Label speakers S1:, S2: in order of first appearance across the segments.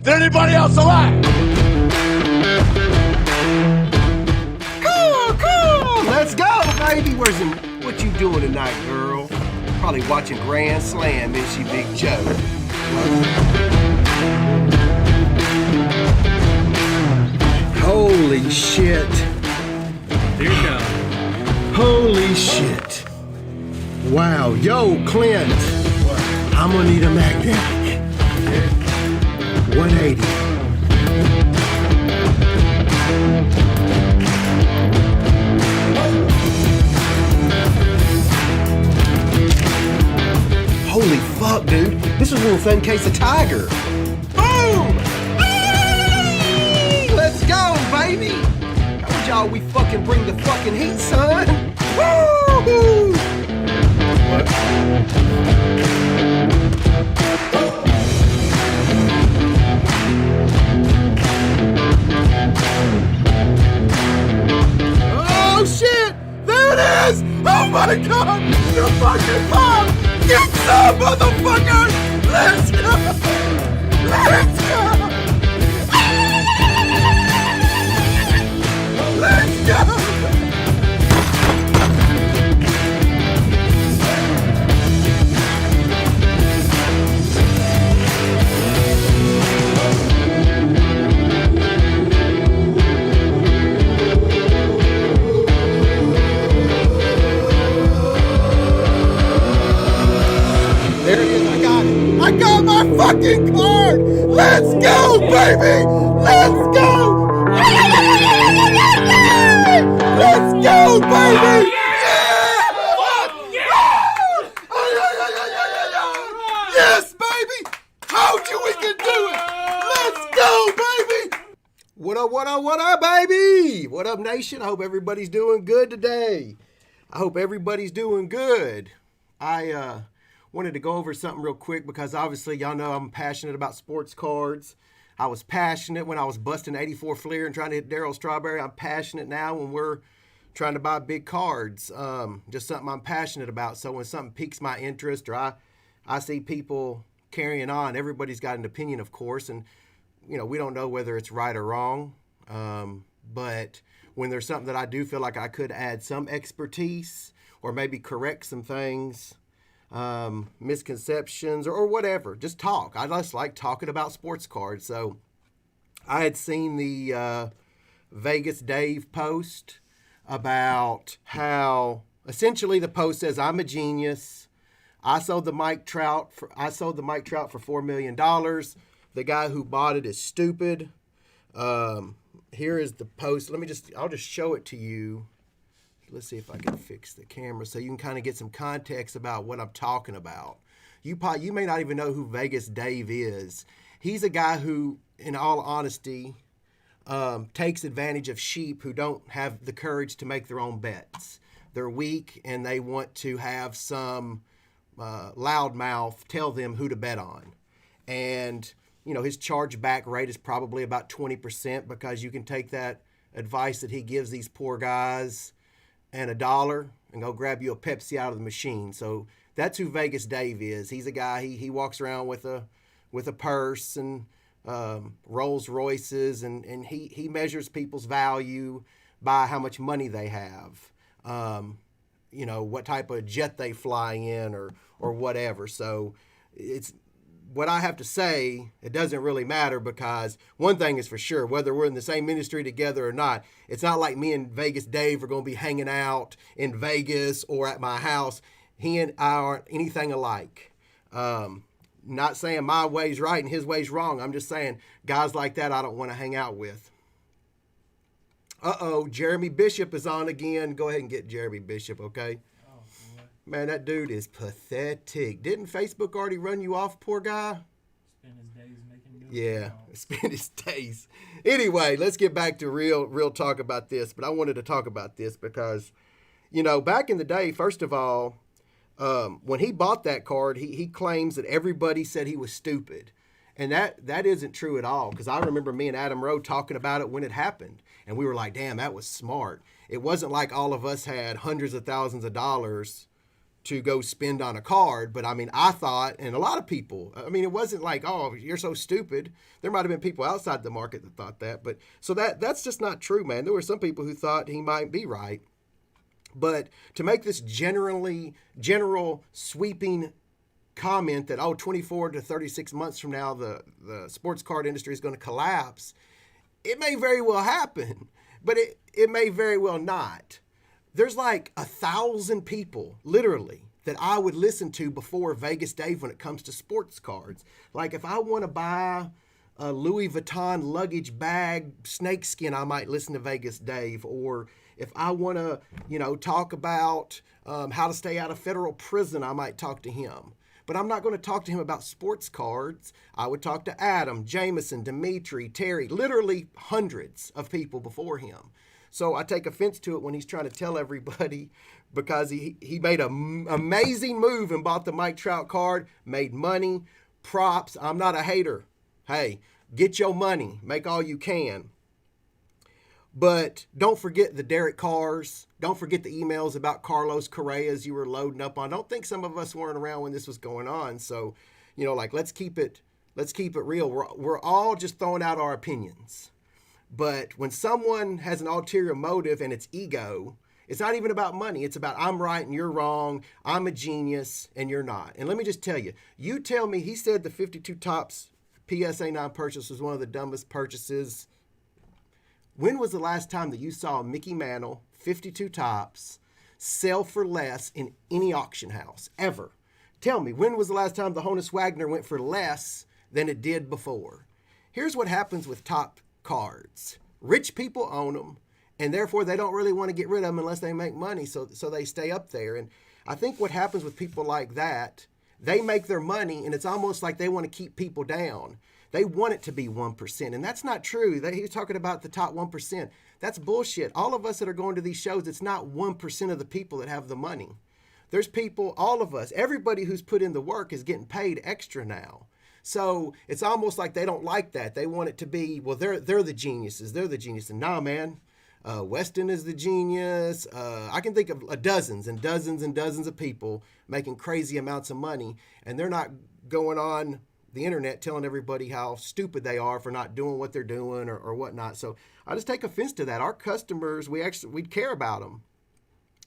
S1: Is there anybody else alive?
S2: Cool. Let's go, baby. What you doing tonight, girl? Probably watching Grand Slam, is she, Big Joe? Holy shit.
S3: Here you go.
S2: Holy shit. Wow. Yo, Clint.
S3: What?
S2: I'm gonna need a magnetic. 180. Holy fuck, dude. This is a little thin case of Tiger. Boom! Hey! Let's go, baby! I told y'all we fucking bring the fucking heat, son. Woo!
S3: What?
S2: Oh shit! There it is! Oh my god! The fucking bomb! Get some, motherfucker! Let's go! Let's go! Let's go! There it is, I got it. I got my fucking card! Let's go, baby! Let's go! Let's go, baby! Yes, baby! Told you we can do it! Let's go, baby! What up, baby? What up, nation? I hope everybody's doing good today. I hope everybody's doing good. I wanted to go over something real quick because obviously y'all know I'm passionate about sports cards. I was passionate when I was busting 84 Fleer and trying to hit Darryl Strawberry. I'm passionate now when we're trying to buy big cards. Just something I'm passionate about. So when something piques my interest or I see people carrying on, everybody's got an opinion, of course, and you know, we don't know whether it's right or wrong. But when there's something that I do feel like I could add some expertise or maybe correct some things, misconceptions or whatever, just talk. I just like talking about sports cards. So I had seen the Vegas Dave post about how essentially the post says, I'm a genius. I sold the Mike Trout for $4 million. The guy who bought it is stupid. Here is the post. I'll just show it to you. Let's see if I can fix the camera so you can kind of get some context about what I'm talking about. You may not even know who Vegas Dave is. He's a guy who, in all honesty, takes advantage of sheep who don't have the courage to make their own bets. They're weak and they want to have some loudmouth tell them who to bet on. And, you know, his chargeback rate is probably about 20% because you can take that advice that he gives these poor guys and $1 and go grab you a Pepsi out of the machine. So that's who Vegas Dave is. He's a guy, he walks around with a purse and Rolls Royces and he measures people's value by how much money they have. You know, what type of jet they fly in or whatever. So it's what I have to say, it doesn't really matter because one thing is for sure, whether we're in the same industry together or not, it's not like me and Vegas Dave are going to be hanging out in Vegas or at my house. He and I aren't anything alike. Not saying my way's right and his way's wrong. I'm just saying guys like that I don't want to hang out with. Uh-oh, Jeremy Bishop is on again. Go ahead and get Jeremy Bishop, okay? Man, that dude is pathetic. Didn't Facebook already run you off, poor guy?
S3: Spend his days making new
S2: Yeah, spend his days. Anyway, let's get back to real talk about this. But I wanted to talk about this because, you know, back in the day, first of all, when he bought that card, he claims that everybody said he was stupid. And that isn't true at all because I remember me and Adam Rowe talking about it when it happened. And we were like, damn, that was smart. It wasn't like all of us had hundreds of thousands of dollars to go spend on a card. But I mean, I thought, and a lot of people, I mean, it wasn't like, oh, you're so stupid. There might have been people outside the market that thought that. But so that's just not true, man. There were some people who thought he might be right. But to make this general sweeping comment that, 24 to 36 months from now, the sports card industry is going to collapse, it may very well happen, but it may very well not. There's like 1,000 people, literally, that I would listen to before Vegas Dave when it comes to sports cards. Like if I want to buy a Louis Vuitton luggage bag snakeskin, I might listen to Vegas Dave. Or if I want to, talk about how to stay out of federal prison, I might talk to him. But I'm not going to talk to him about sports cards. I would talk to Adam, Jameson, Dimitri, Terry, literally hundreds of people before him. So I take offense to it when he's trying to tell everybody, because he made an amazing move and bought the Mike Trout card, made money, props. I'm not a hater. Hey, get your money, make all you can. But don't forget the Derek Carrs. Don't forget the emails about Carlos Correa's you were loading up on. Don't think some of us weren't around when this was going on. So, let's keep it real. We're all just throwing out our opinions. But when someone has an ulterior motive and it's ego, it's not even about money. It's about I'm right and you're wrong. I'm a genius and you're not. And let me just tell you, you tell me, he said the 52 Topps PSA 9 purchase was one of the dumbest purchases. When was the last time that you saw Mickey Mantle, 52 Topps, sell for less in any auction house? Ever. Tell me, when was the last time the Honus Wagner went for less than it did before? Here's what happens with top cards. Rich people own them, and therefore they don't really want to get rid of them unless they make money, so they stay up there. And I think what happens with people like that, they make their money, and it's almost like they want to keep people down. They want it to be 1%, and that's not true. He's talking about the top 1%. That's bullshit. All of us that are going to these shows, it's not 1% of the people that have the money. There's people, all of us, everybody who's put in the work is getting paid extra now. So it's almost like they don't like that. They want it to be, well, they're the geniuses. They're the geniuses. Nah, man. Weston is the genius. I can think of dozens and dozens and dozens of people making crazy amounts of money, and they're not going on the internet telling everybody how stupid they are for not doing what they're doing or whatnot. So I just take offense to that. Our customers, we care about them,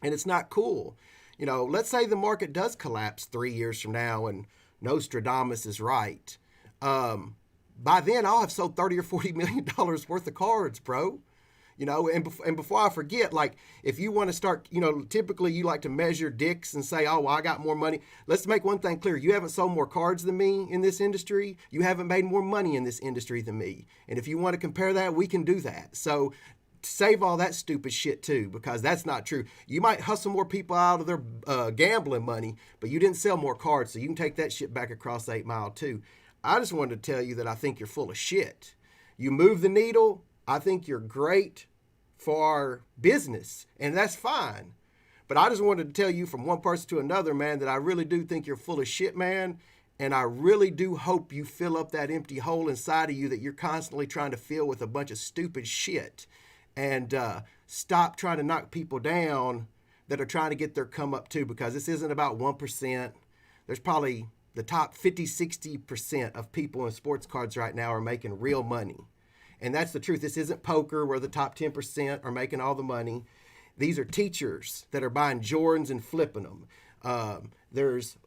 S2: and it's not cool. Let's say the market does collapse 3 years from now and Nostradamus is right. By then I'll have sold $30 or $40 million worth of cards, bro. And before I forget, like if you want to start, typically you like to measure dicks and say, oh, well, I got more money. Let's make one thing clear. You haven't sold more cards than me in this industry. You haven't made more money in this industry than me. And if you want to compare that, we can do that. So save all that stupid shit too, because that's not true. You might hustle more people out of their gambling money, but you didn't sell more cards. So you can take that shit back across 8 Mile too. I just wanted to tell you that I think you're full of shit. You move the needle. I think you're great for our business, and that's fine. But I just wanted to tell you from one person to another, man, that I really do think you're full of shit, man. And I really do hope you fill up that empty hole inside of you that you're constantly trying to fill with a bunch of stupid shit. And stop trying to knock people down that are trying to get their come up too, because this isn't about 1%. There's probably the top 50, 60% of people in sports cards right now are making real money. And that's the truth. This isn't poker where the top 10% are making all the money. These are teachers that are buying Jordans and flipping them. There's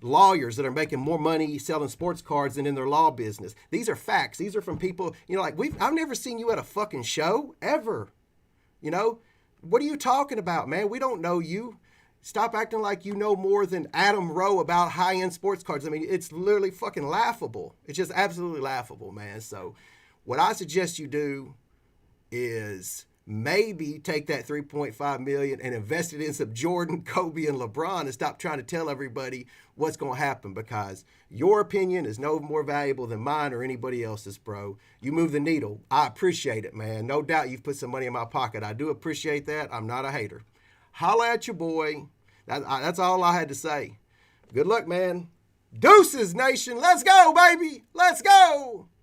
S2: lawyers that are making more money selling sports cards than in their law business. These are facts. These are from people, I've never seen you at a fucking show, ever. What are you talking about, man? We don't know you. Stop acting like you know more than Adam Rowe about high-end sports cards. I mean, it's literally fucking laughable. It's just absolutely laughable, man. So what I suggest you do is maybe take that $3.5 million and invest it in some Jordan, Kobe, and LeBron, and stop trying to tell everybody what's going to happen, because your opinion is no more valuable than mine or anybody else's, bro. You move the needle. I appreciate it, man. No doubt you've put some money in my pocket. I do appreciate that. I'm not a hater. Holla at your boy. That's all I had to say. Good luck, man. Deuces, nation. Let's go, baby. Let's go.